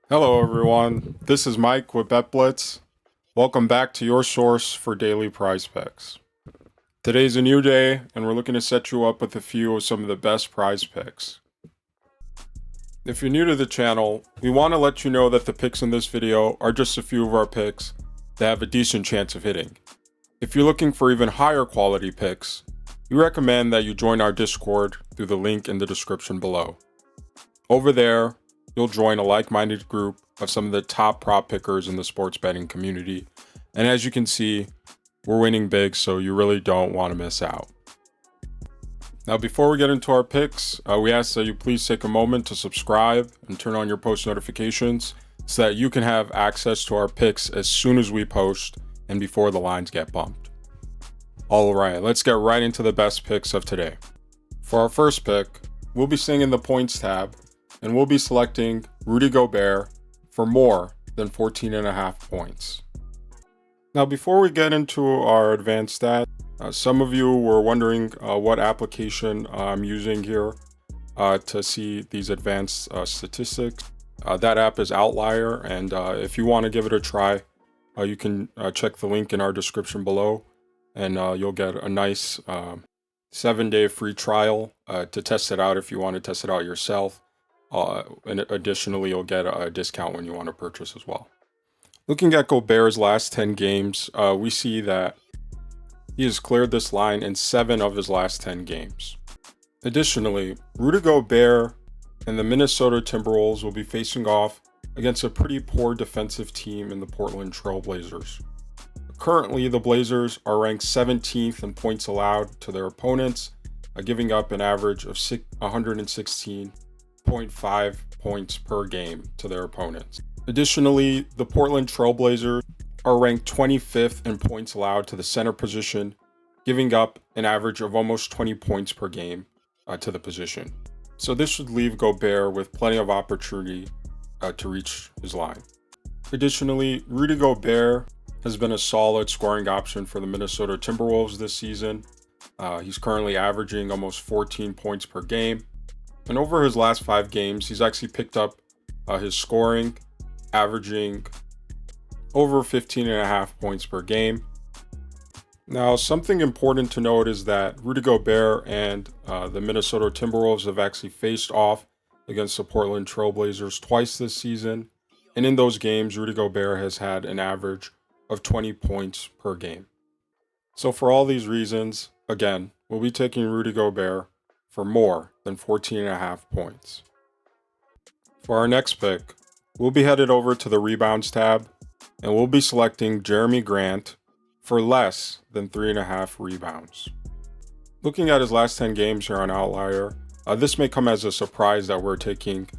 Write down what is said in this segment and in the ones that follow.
Hello everyone, this is Mike with BetBlitz. Welcome back to your source for daily prize picks. Today's a new day and we're looking to set you up with a few of some of the best prize picks. If you're new to the channel, we want to let you know that the picks in this video are just a few of our picks that have a decent chance of hitting. If you're looking for even higher quality picks, we recommend that you join our Discord through the link in the description below. Over there, you'll join a like-minded group of some of the top prop pickers in the sports betting community. And as you can see, we're winning big, so you really don't want to miss out. Now, before we get into our picks, we ask that you please take a moment to subscribe and turn on your post notifications so that you can have access to our picks as soon as we post and before the lines get bumped. All right, let's get right into the best picks of today. For our first pick, we'll be staying in the points tab and we'll be selecting Rudy Gobert for more than 14.5 points. Now, before we get into our advanced stats, some of you were wondering what application I'm using here to see these advanced statistics. That app is Outlier, and if you want to give it a try, you can check the link in our description below, and you'll get a nice 7-day free trial to test it out if you want to test it out yourself. And additionally, you'll get a discount when you want to purchase as well. Looking at Gobert's last 10 games, we see that he has cleared this line in 7 of his last 10 games. Additionally, Rudy Gobert and the Minnesota Timberwolves will be facing off against a pretty poor defensive team in the Portland Trail Blazers. Currently, the Blazers are ranked 17th in points allowed to their opponents, giving up an average of 116.5 points per game to their opponents. Additionally, the Portland Trail Blazers are ranked 25th in points allowed to the center position, giving up an average of almost 20 points per game to the position. So this should leave Gobert with plenty of opportunity to reach his line. Additionally, Rudy Gobert has been a solid scoring option for the Minnesota Timberwolves this season. He's currently averaging almost 14 points per game. And over his last 5 games, he's actually picked up his scoring, averaging over 15.5 points per game. Now, something important to note is that Rudy Gobert and the Minnesota Timberwolves have actually faced off against the Portland Trail Blazers twice this season. And in those games, Rudy Gobert has had an average of 20 points per game. So for all these reasons, again, we'll be taking Rudy Gobert for more than 14.5 points. For our next pick, we'll be headed over to the rebounds tab, and we'll be selecting Jeremy Grant for less than 3.5 rebounds. Looking at his last 10 games here on Outlier, this may come as a surprise that we're taking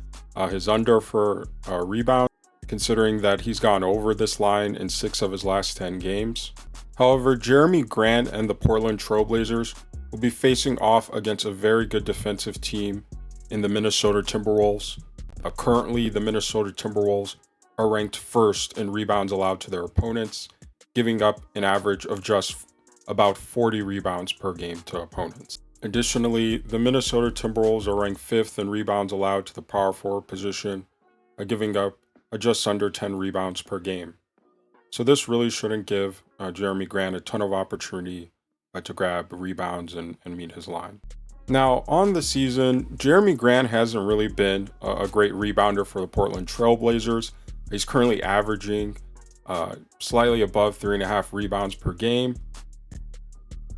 his under for rebound, considering that he's gone over this line in 6 of his last 10 games. However, Jeremy Grant and the Portland Trail Blazers will be facing off against a very good defensive team in the Minnesota Timberwolves. Currently, the Minnesota Timberwolves are ranked first in rebounds allowed to their opponents, giving up an average of just about 40 rebounds per game to opponents. Additionally, the Minnesota Timberwolves are ranked 5th in rebounds allowed to the power forward position, giving up just under 10 rebounds per game. So this really shouldn't give Jeremy Grant a ton of opportunity to grab rebounds and meet his line. Now, on the season, Jeremy Grant hasn't really been a great rebounder for the Portland Trail Blazers. He's currently averaging slightly above 3.5 rebounds per game.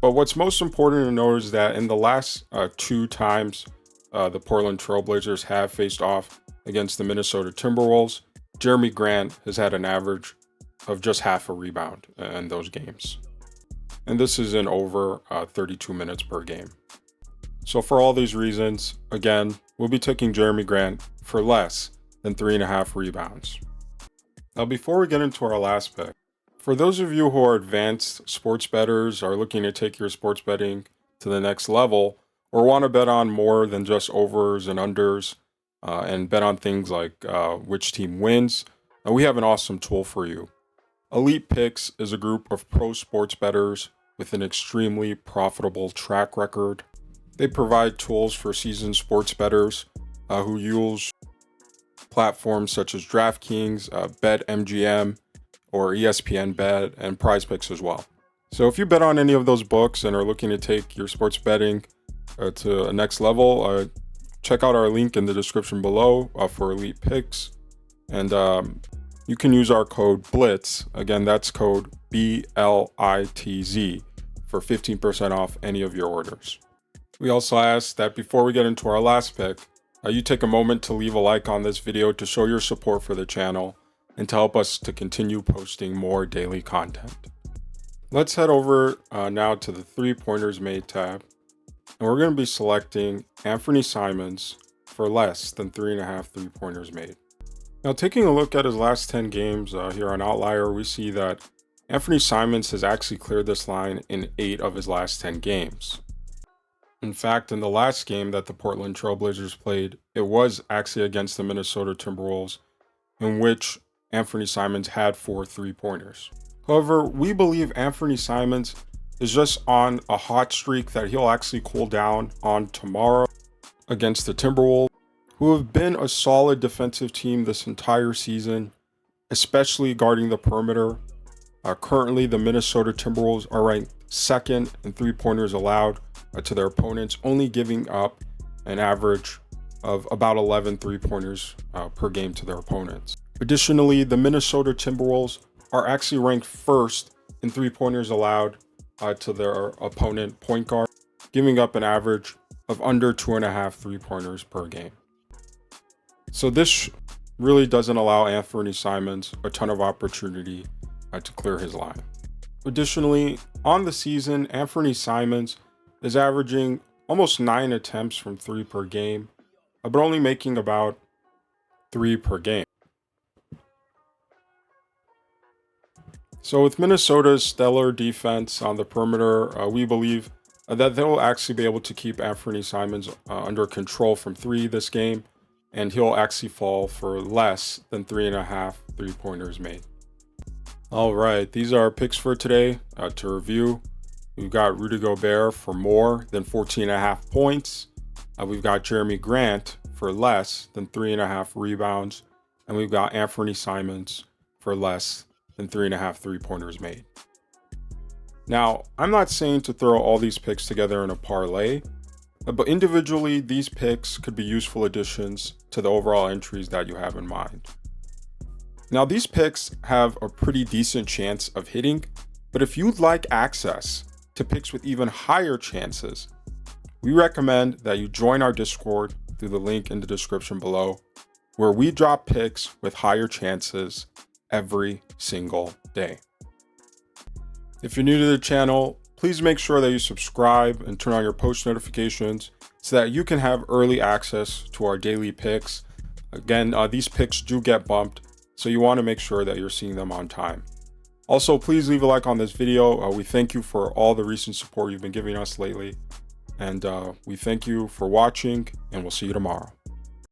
But what's most important to note is that in the last 2 times the Portland Trail Blazers have faced off against the Minnesota Timberwolves, Jeremy Grant has had an average of just half a rebound in those games. And this is in over 32 minutes per game. So for all these reasons, again, we'll be taking Jeremy Grant for less than 3.5 rebounds. Now, before we get into our last pick, for those of you who are advanced sports bettors, are looking to take your sports betting to the next level, or want to bet on more than just overs and unders, and bet on things like which team wins, we have an awesome tool for you. Elite Picks is a group of pro sports bettors with an extremely profitable track record. They provide tools for seasoned sports bettors who use platforms such as DraftKings, BetMGM, or ESPN Bet, and PrizePicks as well. So if you bet on any of those books and are looking to take your sports betting to a next level, check out our link in the description below for elite picks. And you can use our code BLITZ. Again, that's code BLITZ for 15% off any of your orders. We also ask that before we get into our last pick, you take a moment to leave a like on this video to show your support for the channel and to help us to continue posting more daily content. Let's head over now to the 3-pointers made tab, and we're going to be selecting Anthony Simons for less than 3.5 3-pointers made. Now, taking a look at his last 10 games here on Outlier, we see that Anthony Simons has actually cleared this line in 8 of his last 10 games. In fact, in the last game that the Portland Trailblazers played, it was actually against the Minnesota Timberwolves, in which Anthony Simons had 4 3-pointers. However, we believe Anthony Simons is just on a hot streak that he'll actually cool down on tomorrow against the Timberwolves, who have been a solid defensive team this entire season, especially guarding the perimeter. Currently, the Minnesota Timberwolves are ranked second in 3-pointers allowed to their opponents, only giving up an average of about 11 3-pointers per game to their opponents. Additionally, the Minnesota Timberwolves are actually ranked first in 3-pointers allowed to their opponent point guard, giving up an average of under 2.5 3-pointers per game. So this really doesn't allow Anthony Simons a ton of opportunity to clear his line. Additionally, on the season, Anthony Simons is averaging almost 9 attempts from 3 per game, but only making about 3 per game. So with Minnesota's stellar defense on the perimeter, we believe that they'll actually be able to keep Anthony Simons under control from 3 this game, and he'll actually fall for less than 3.5 3-pointers made. All right, these are our picks for today. To review, we've got Rudy Gobert for more than 14.5 points. We've got Jeremy Grant for less than 3.5 rebounds. And we've got Anthony Simons for less than 3.5 3-pointers made. Now, I'm not saying to throw all these picks together in a parlay, but individually, these picks could be useful additions to the overall entries that you have in mind. Now, these picks have a pretty decent chance of hitting, but if you'd like access to picks with even higher chances, we recommend that you join our Discord through the link in the description below, where we drop picks with higher chances every single day. If you're new to the channel, please make sure that you subscribe and turn on your post notifications so that you can have early access to our daily picks. Again, these picks do get bumped, so you want to make sure that you're seeing them on time. Also, please leave a like on this video. We thank you for all the recent support you've been giving us lately. And we thank you for watching, and we'll see you tomorrow.